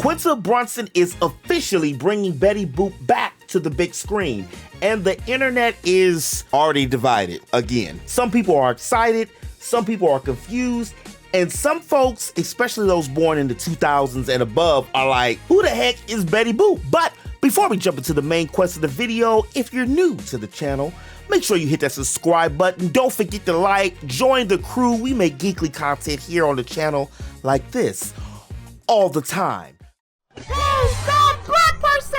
Quinta Brunson is officially bringing Betty Boop back to the big screen, and the internet is already divided again. Some people are excited, some people are confused, and some folks, especially those born in the 2000s and above, are like, who the heck is Betty Boop? But before we jump into the main quest of the video, if you're new to the channel, make sure you hit that subscribe button. Don't forget to like, join the crew. We make geekly content here on the channel like this all the time. Who's the black person?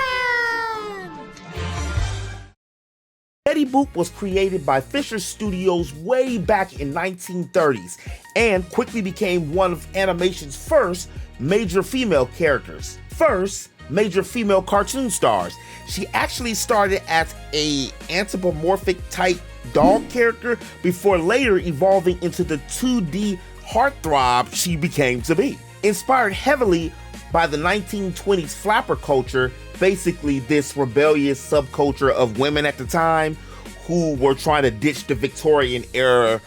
Betty Boop was created by Fisher Studios way back in 1930s and quickly became one of animation's first major female characters. First, major female cartoon stars. She actually started as a anthropomorphic type dog character before later evolving into the 2D heartthrob she became to be. Inspired heavily by the 1920s flapper culture, basically this rebellious subculture of women at the time who were trying to ditch the Victorian era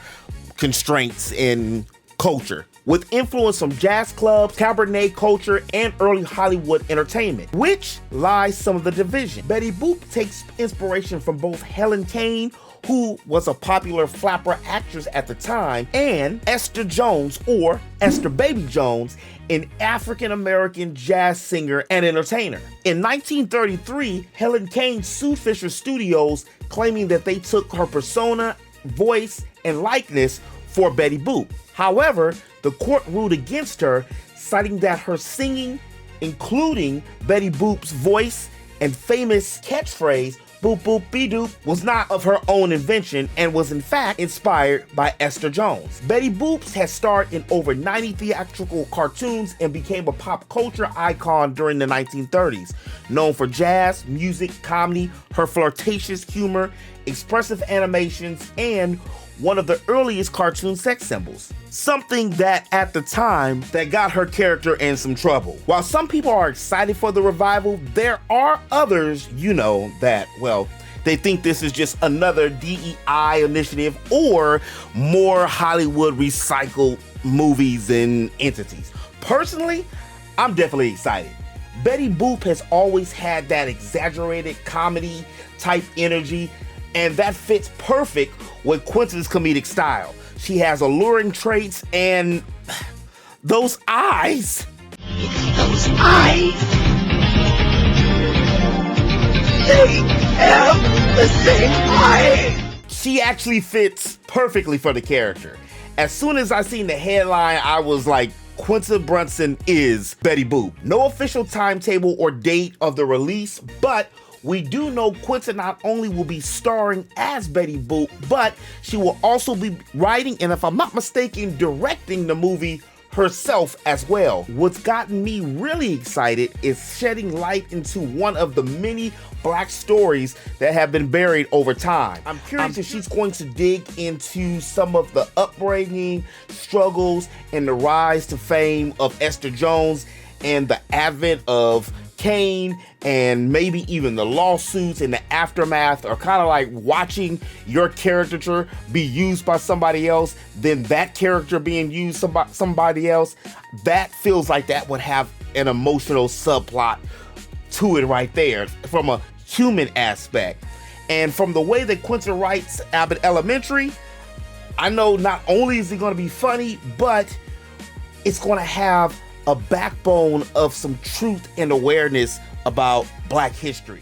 constraints in culture. With influence from jazz clubs, cabaret culture, and early Hollywood entertainment, which lies some of the division. Betty Boop takes inspiration from both Helen Kane, who was a popular flapper actress at the time, and Esther Jones, or Esther Baby Jones, an African-American jazz singer and entertainer. In 1933, Helen Kane sued Fisher Studios, claiming that they took her persona, voice, and likeness for Betty Boop. However, the court ruled against her, citing that her singing, including Betty Boop's voice and famous catchphrase, boop boop be doop, was not of her own invention and was in fact inspired by Esther Jones. Betty Boop has starred in over 90 theatrical cartoons and became a pop culture icon during the 1930s. Known for jazz, music, comedy, her flirtatious humor, expressive animations, and one of the earliest cartoon sex symbols. Something that at the time that got her character in some trouble. While some people are excited for the revival, there are others, that, well, they think this is just another DEI initiative or more Hollywood recycled movies and entities. Personally, I'm definitely excited. Betty Boop has always had that exaggerated comedy type energy, and that fits perfect with Quinta's comedic style. She has alluring traits and those eyes. It's those eyes. They have the same eyes. She actually fits perfectly for the character. As soon as I seen the headline, I was like, Quinta Brunson is Betty Boop. No official timetable or date of the release, but we do know Quinta not only will be starring as Betty Boop, but she will also be writing and, if I'm not mistaken, directing the movie herself as well. What's gotten me really excited is shedding light into one of the many black stories that have been buried over time. I'm curious if she's going to dig into some of the upbringing, struggles, and the rise to fame of Esther Jones and the advent of Kane, and maybe even the lawsuits and the aftermath are kind of like watching your caricature be used by somebody else, then that character being used by somebody else. That feels like that would have an emotional subplot to it right there from a human aspect. And from the way that Quinta writes Abbott Elementary, I know not only is it going to be funny, but it's going to have a backbone of some truth and awareness about Black history.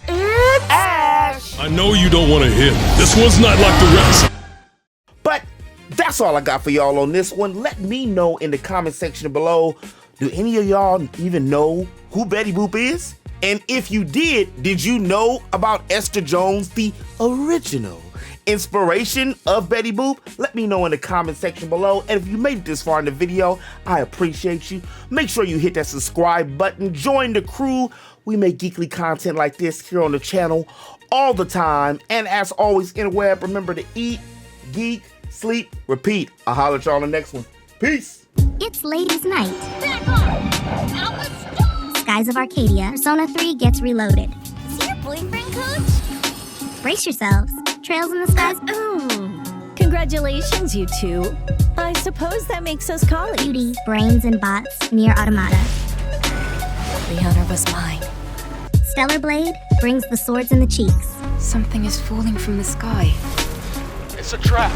It's Ash. I know you don't want to hit. This one's not like the rest. But that's all I got for y'all on this one. Let me know in the comment section below, do any of y'all even know who Betty Boop is? And if you did you know about Esther Jones, the original inspiration of Betty Boop? Let me know in the comment section below. And if you made it this far in the video, I appreciate you. Make sure you hit that subscribe button, join the crew. We make geekly content like this here on the channel all the time. And as always, interweb, remember to eat, geek, sleep, repeat. I'll holler at y'all on the next one. Peace. It's ladies' night. Back on. Out the storm. Skies of Arcadia, Persona 3 gets reloaded. Is he your boyfriend, Coach? Brace yourselves. Trails in the skies. Congratulations, you two. I suppose that makes us colleagues. Beauty, brains, and bots, near automata. The honor was mine. Stellar Blade brings the swords in the cheeks. Something is falling from the sky. It's a trap.